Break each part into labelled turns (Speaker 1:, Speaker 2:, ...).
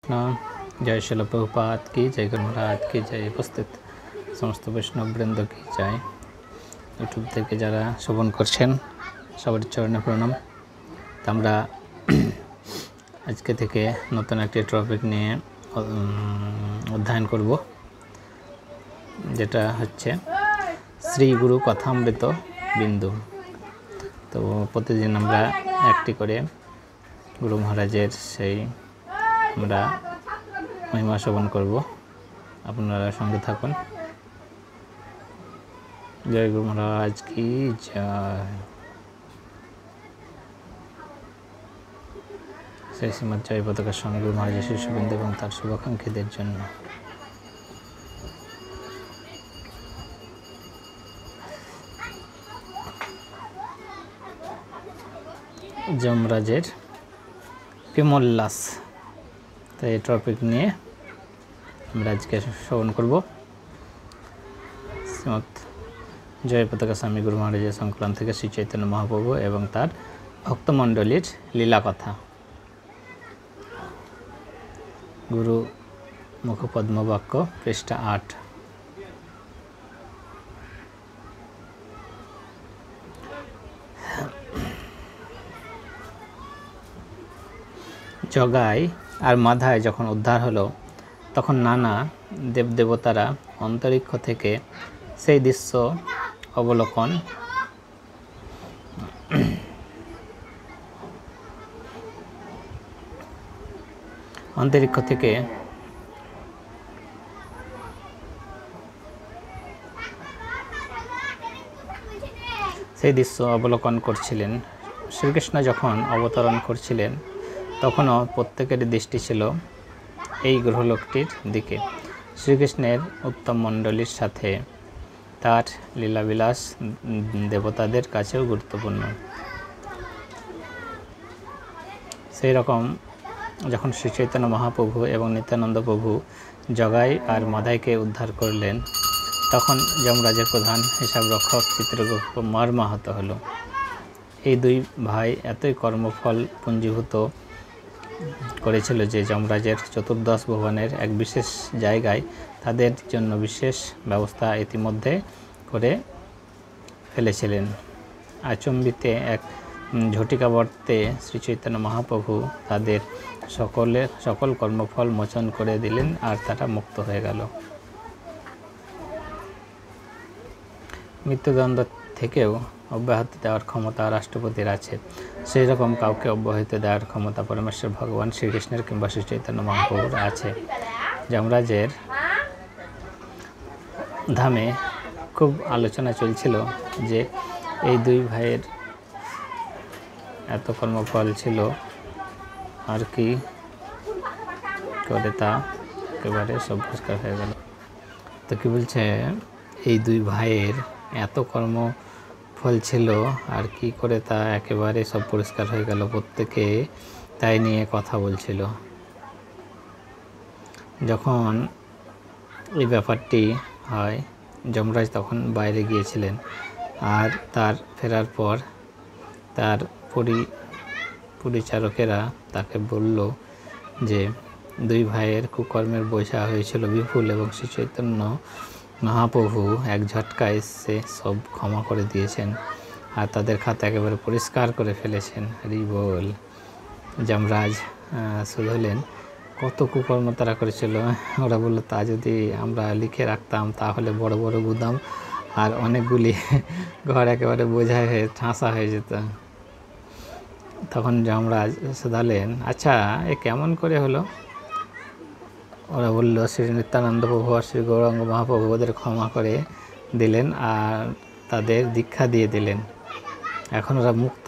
Speaker 1: जय शिल प्रभुपाद की जय, गुरु महाराज की जय, उपस्थित समस्त वैष्णव बृंद की जय। यूट्यूब থেকে যারা শ্রবণ করছেন সবার চরণে প্রণাম। তো আমরা আজকে থেকে নতুন একটি টপিক নিয়ে অধ্যয়ন করব, যেটা হচ্ছে শ্রী গুরু কথামৃত বিন্দু। তো প্রতিদিন আমরা একটি করে গুরু মহারাজের সেই আমরা মহিমা শ্রবণ করব, আপনারা সঙ্গে থাকুন। জয় গুরু মহারাজ কি জয়। সেই শ্রীমৎ জয় পতাকার সঙ্গে গুরু মহারাজের শিষ্যবৃন্দ এবং তার শুভাকাঙ্ক্ষীদের জন্য যমরাজের প্রেমোল্লাস। তো এই টপিক নিয়ে আমরা আজকে শ্রবণ করব। শ্রীমৎ জয় পতাকা স্বামী গুরু মহারাজের সংকলন থেকে শ্রী চৈতন্য মহাপ্রভু এবং তার ভক্তমণ্ডলীর লীলা কথা। গুরু মুখপদ্ম বাক্য, পৃষ্ঠা 8। জগাই আর মাধায় যখন উদ্ধার হলো, তখন নানা দেবদেবতারা অন্তরিক্ষ থেকে সেই দৃশ্য অবলোকন করছিলেন। শ্রীকৃষ্ণ যখন অবতরণ করছিলেন, তখনও প্রত্যেকের দৃষ্টি ছিল এই গ্রহলোকটির দিকে। শ্রীকৃষ্ণের উত্তম মণ্ডলীর সাথে তার লীলাবিলাস দেবতাদের কাছেও গুরুত্বপূর্ণ। সেই রকম যখন শ্রী চৈতন্য মহাপ্রভু এবং নিত্যানন্দ প্রভু জগাই আর মাধাইকে উদ্ধার করলেন, তখন যমরাজের প্রধান হিসাব রক্ষক চিত্রগুপ্ত মর্মাহত হল। এই দুই ভাই এতই কর্মফল পুঞ্জীভূত করেছিল যে যমরাজের চতুর্দশ ভুবনের এক বিশেষ জায়গায় তাদের জন্য বিশেষ ব্যবস্থা ইতিমধ্যে করে ফেলেছিলেন। আচম্বিতে এক ঝটিকাবর্তে শ্রী চৈতন্য মহাপ্রভু তাদের সকল কর্মফল মোচন করে দিলেন, আর তারা মুক্ত হয়ে গেল। মৃত্যুদণ্ড থেকেও অব্যাহতি দেওয়ার ক্ষমতা রাষ্ট্রপতির আছে। সেই রকম কাউকে অব্যাহতি দেওয়ার ক্ষমতা পরমেশ্বর ভগবান শ্রীকৃষ্ণের কিংবা শ্রী চৈতন্য মহাপ্রভুর আছে। যমরাজের ধামে খুব আলোচনা চলছিল যে এই দুই ভাইয়ের এত কর্মফল ছিল, আর কি করে তা একেবারে সব পরিষ্কার হয়ে গেল। তো কি বলছে, এই দুই ভাইয়ের এত কর্মফল ছিল, আর কি করে তা একেবারে সব পরিষ্কার হয়ে গেল। প্রত্যেকে তাই নিয়ে কথা বলছিল। যখন এই ব্যাপারটি হয়, যমরাজ তখন বাইরে গিয়েছিলেন, আর তার ফেরার পর তার পরিচারকেরা তাকে বলল যে দুই ভাইয়ের কুকর্মের বোঝা হয়েছিল বিপুল, এবং শ্রী চৈতন্য মহাপ্রভু এক ঝটকায় সে সব ক্ষমা করে দিয়েছেন আর তাদের খাতা একেবারে পরিষ্কার করে ফেলেছেন। হরি বল। যমরাজ শুধলেন কত কুকর্ম তারা করেছিল। ওরা বলল, তা যদি আমরা লিখে রাখতাম তাহলে বড় বড় গুদাম আর অনেকগুলি ঘর একেবারে বোঝায় হয়ে ঠাসা হয়ে যেত। তখন যমরাজ শুধালেন, আচ্ছা এ কেমন করে হলো? ওরা বলল, শ্রী নিত্যানন্দ প্রভু আর শ্রী গৌরাঙ্গ মহাপ্রভু ওদের ক্ষমা করে দিলেন আর তাদের দীক্ষা দিয়ে দিলেন, এখন ওরা মুক্ত।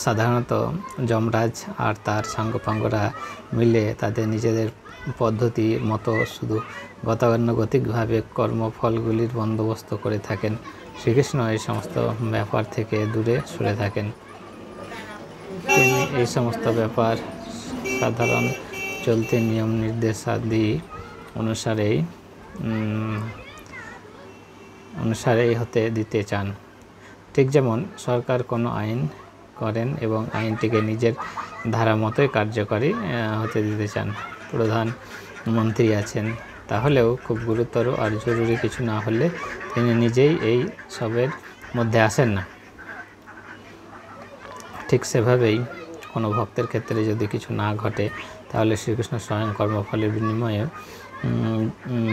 Speaker 1: সাধারণত যমরাজ আর তার সাঙ্গপাঙ্গরা মিলে তাদের নিজেদের পদ্ধতি মতো শুধু গতানুগতিকভাবে কর্মফলগুলির বন্দোবস্ত করে থাকেন। শ্রীকৃষ্ণ এই সমস্ত ব্যাপার থেকে দূরে সরে থাকেন। তিনি এই সমস্ত ব্যাপার সাধারণ চলতি নিয়ম নির্দেশাদি অনুসারেই হতে দিতে চান। ঠিক যেমন সরকার কোনো আইন করেন এবং আইনটিকে নিজের ধারা মতোই কার্যকরী হতে দিতে চান। প্রধানমন্ত্রী আছেন, তাহলেও খুব গুরুতর আর জরুরি কিছু না হলে তিনি নিজেই এই সবের মধ্যে আসেন না। ঠিক সেভাবেই কোনো ভক্তের ক্ষেত্রে যদি কিছু না ঘটে, তাহলে শ্রীকৃষ্ণ স্বয়ং কর্মফলের বিনিময়ে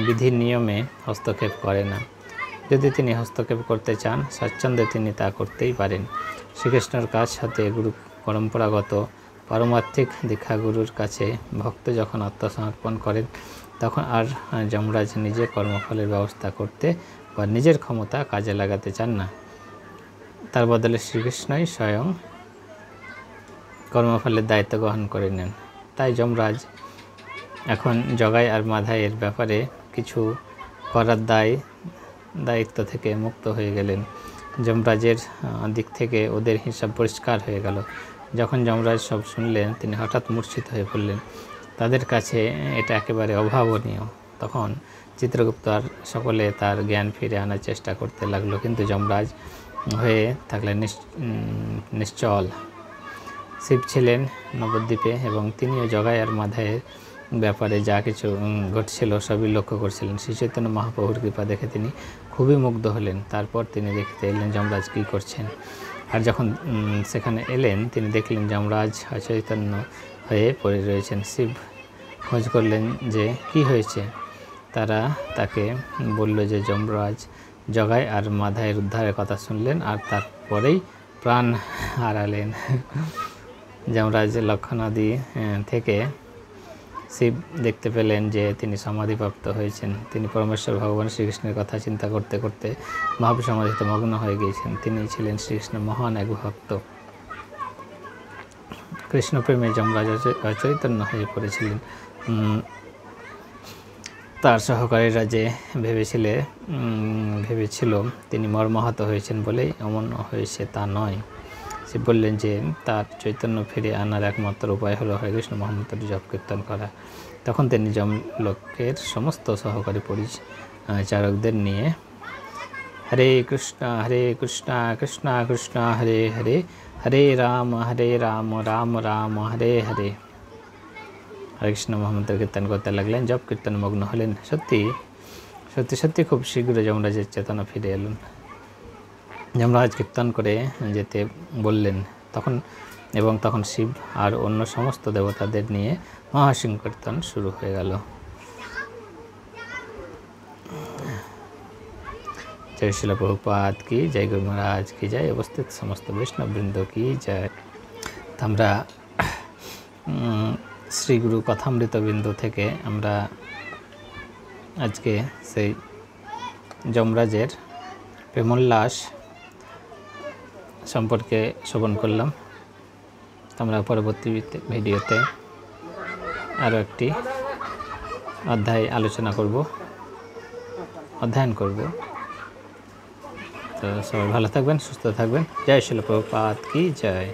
Speaker 1: বিধি নিয়মে হস্তক্ষেপ করে না। যদি তিনি হস্তক্ষেপ করতে চান, স্বাচ্ছন্দ্যে তিনি তা করতেই পারেন। শ্রীকৃষ্ণের কাছ হতে গুরু পরম্পরাগত পারমার্থিক দীক্ষাগুরুর কাছে ভক্ত যখন আত্মসমর্পণ করেন, তখন আর যমরাজ নিজে কর্মফলের ব্যবস্থা করতে বা নিজের ক্ষমতা কাজে লাগাতে চান না। তার বদলে শ্রীকৃষ্ণই স্বয়ং কর্মফলের দায়িত্ব গ্রহণ করে নেন। তাই যমরাজ এখন জগাই আর মাধাইয়ের ব্যাপারে কিছু করার দায়িত্ব থেকে মুক্ত হয়ে গেলেন। যমরাজের দিক থেকে ওদের হিসাব পরিষ্কার হয়ে গেল। যখন যমরাজ সব শুনলেন, তিনি হঠাৎ মূর্ছিত হয়ে পড়লেন। তাদের কাছে এটা একেবারে অভাবনীয়। তখন চিত্রগুপ্ত আর সকলে তার জ্ঞান ফিরে আনার চেষ্টা করতে লাগলো, কিন্তু যমরাজ হয়ে থাকলেন নিশ্চল। শিব ছিলেন নবদ্বীপে এবং তিনিও জগাই আর মাধাইয়ের ব্যাপারে যা কিছু ঘটছিল সবই লক্ষ্য করছিলেন। শ্রী চৈতন্য মহাপ্রভুর কৃপা দেখে তিনি খুবই মুগ্ধ হলেন। তারপর তিনি দেখতে এলেন যমরাজ কী করছেন। আর যখন সেখানে এলেন, তিনি দেখলেন যমরাজ অচৈতন্য হয়ে পড়ে রয়েছেন। শিব খোঁজ করলেন যে কি হয়েছে। তারা তাকে বলল যে যমরাজ জগাই আর মাধাইয়ের উদ্ধারের কথা শুনলেন আর তারপরেই প্রাণ হারালেন। যমরাজ লক্ষণাদি থেকে শিব দেখতে পেলেন যে তিনি সমাধিপ্রাপ্ত হয়েছেন। তিনি পরমেশ্বর ভগবান শ্রীকৃষ্ণের কথা চিন্তা করতে করতে মহাসমাধিতে মগ্ন হয়ে গিয়েছেন। তিনি ছিলেন শ্রীকৃষ্ণের মহান এক ভক্ত। কৃষ্ণপ্রেমে যমরাজ অচৈতন্য হয়ে পড়েছিলেন। তার সহকারীরা যে ভেবেছিল তিনি মর্মাহত হয়েছেন বলেই অমন হয়েছে, তা নয়। শিব বললেন যে তার চৈতন্য ফিরে আনার একমাত্র উপায় হলো হরে কৃষ্ণ মহামন্ত্র জপ কীর্তন করা। তখন তিনি যমলোকের সমস্ত সহকারী পরিচারকদের নিয়ে হরে কৃষ্ণ কৃষ্ণ কৃষ্ণ হরে হরে, হরে রাম রাম রাম হরে হরে হরে কৃষ্ণ মহামন্ত্র কীর্তন করতে লাগলেন। জপ কীর্তন মগ্ন হলেন। সত্যি খুব শীঘ্র যমরাজের চেতনা ফিরে এলেন। যমরাজ কীর্তন করে যেতে বললেন তখন শিব আর অন্য সমস্ত দেবতাদের নিয়ে মহাসংকীর্তন শুরু হয়ে গেল। জয় শিল প্রভুপাদ কি জয়, গুরু মহারাজ কি জয়, উপস্থিত সমস্ত বৈষ্ণববৃন্দ কি জয়। আমরা শ্রী গুরু কথামৃত বিন্দু থেকে আমরা আজকে সেই যমরাজের প্রেমোল্লাস সম্পর্কে শ্রবণ করলাম। আমরা পরবর্তী ভিডিওতে আরও একটি অধ্যয়ন করব। তো সবাই ভালো থাকবেন, সুস্থ থাকবেন। জয় শিল প্রভুপাদ কি জয়।